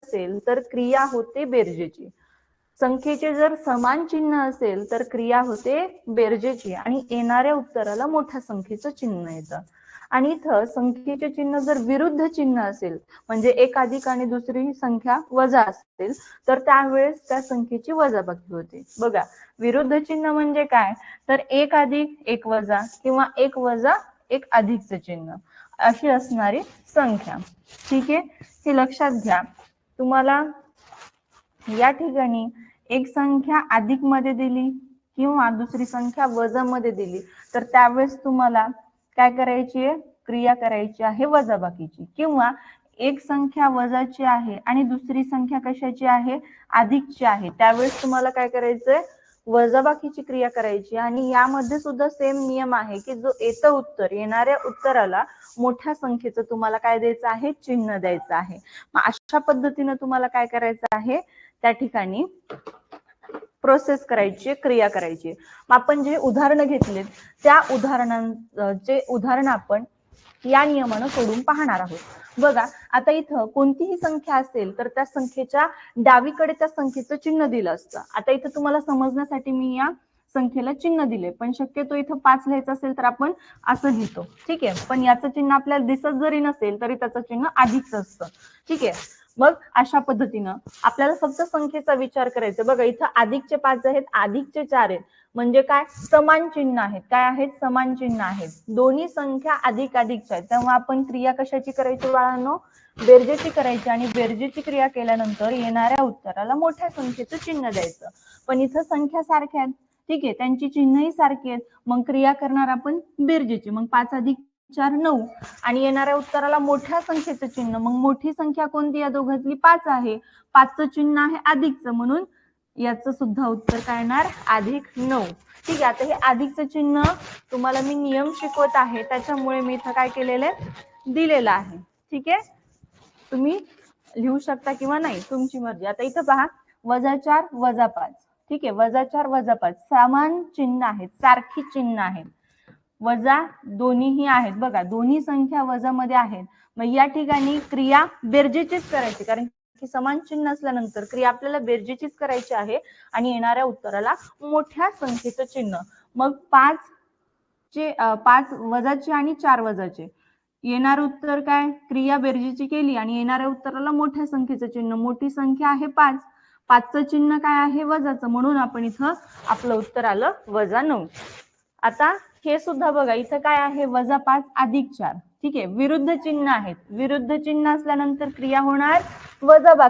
असेल तर क्रिया होते बेरजेची. संख्येचे जर समान चिन्ह असेल तर क्रिया होते बेरजेची आणि येणाऱ्या उत्तराला मोठ्या संख्येचं चिन्ह येतं. आणि इथं संख्येचे चिन्ह जर विरुद्ध चिन्ह असेल, म्हणजे एक अधिक आणि दुसरी संख्या वजा असेल, तर त्यावेळेस त्या संख्येची वजाबाकी होते. बघा, विरुद्ध चिन्ह म्हणजे काय, तर एक अधिक एक वजा किंवा एक वजा एक अधिकचं चिन्ह अशी असणारी संख्या. ठीक आहे, हे लक्षात घ्या. तुम्हाला या ठिकाणी एक संख्या अधिक मध्ये दिली किंवा दुसरी संख्या वजा मध्ये दिली, तर त्यावेळेस तुम्हाला काय करायची आहे, क्रिया करायची आहे वजाबाकीची. किंवा एक संख्या वजाची आहे आणि दुसरी संख्या कशाची आहे, अधिकची आहे, त्यावेळेस तुम्हाला काय करायचंय, वजाबाकीची क्रिया करायची. आणि यामध्ये सुद्धा सेम नियम आहे की जो येतं उत्तर, येणाऱ्या उत्तराला मोठ्या संख्येचं तुम्हाला काय द्यायचं आहे, चिन्ह द्यायचं आहे. मग अशा पद्धतीने तुम्हाला काय करायचं आहे, त्या ठिकाणी प्रोसेस करायची, क्रिया करायची. आपण जे उदाहरण घेतले त्या उदाहरणांचे उदाहरण आपण या नियमानं सोडून पाहणार आहोत. बघा, आता इथं कोणतीही संख्या असेल तर त्या संख्येच्या डावीकडे त्या संख्येचं चिन्ह दिलं असतं. आता इथं तुम्हाला समजण्यासाठी मी या संख्येला चिन्ह दिले, पण शक्यतो इथं 5 लिहायचं असेल तर आपण असं लिहितो. ठीक आहे, पण याचं चिन्ह आपल्याला दिसत जरी नसेल तरी त्याचं चिन्ह अधिकच असतं. ठीक आहे, मग अशा पद्धतीनं आपल्याला फक्त संख्येचा विचार करायचा. बघा, इथं अधिकचे 5 आहेत, अधिकचे 4 आहेत, म्हणजे काय, समान चिन्ह आहेत. काय आहेत, समान चिन्ह आहेत. दोन्ही संख्या अधिक अधिकच्या आहेत, तेव्हा आपण क्रिया कशाची करायची बाळांनो, बेरजेची करायची. आणि बेरजेची क्रिया केल्यानंतर येणाऱ्या उत्तराला मोठ्या संख्येचं चिन्ह द्यायचं. पण इथं संख्या सारख्या आहेत, ठीक आहे, त्यांची चिन्हही सारखी आहेत, मग क्रिया करणार आपण बेरजेची. मग 5 अधिक 4 9 आणि येणाऱ्या उत्तराला मोठ्या संख्येचं चिन्ह. मग मोठी संख्या कोणती या दोघांतली, 5 आहे, 5चं चिन्ह आहे अधिकचं, म्हणून याचं सुद्धा उत्तर काय येणार, अधिक 9. ठीक आहे, आता हे अधिकचं चिन्ह तुम्हाला मी नियम शिकवत आहे त्याच्यामुळे मी इथं काय केलेलं आहे, दिलेलं आहे. ठीक आहे, तुम्ही लिहू शकता किंवा नाही, तुमची मर्जी. आता इथं पहा, -4 -5. ठीक आहे, -4 -5 समान चिन्ह आहेत, सारखी चिन्ह आहेत, वजा दोन्हीही आहेत. बघा, दोन्ही संख्या वजा मध्ये आहेत. मग या ठिकाणी क्रिया बेरजेचीच करायची, कारण की समान चिन्ह असल्यानंतर क्रिया आपल्याला बेरजेचीच करायची आहे आणि येणाऱ्या उत्तराला मोठ्या संख्येचं चिन्ह. मग 5 वजाचे आणि 4 वजाचे, येणार उत्तर काय, क्रिया बेरजेची केली आणि येणाऱ्या उत्तराला मोठ्या संख्येचं चिन्ह. मोठी संख्या आहे 5, 5चं चिन्ह काय आहे, वजाचं, म्हणून आपण इथं आपलं उत्तर आलं -9. आता हे सुद्धा बघा, इथं काय आहे, -5 अधिक 4. ठीक आहे, विरुद्ध चिन्ह आहेत, विरुद्ध चिन्ह असल्यानंतर क्रिया होणार वजाबाकी.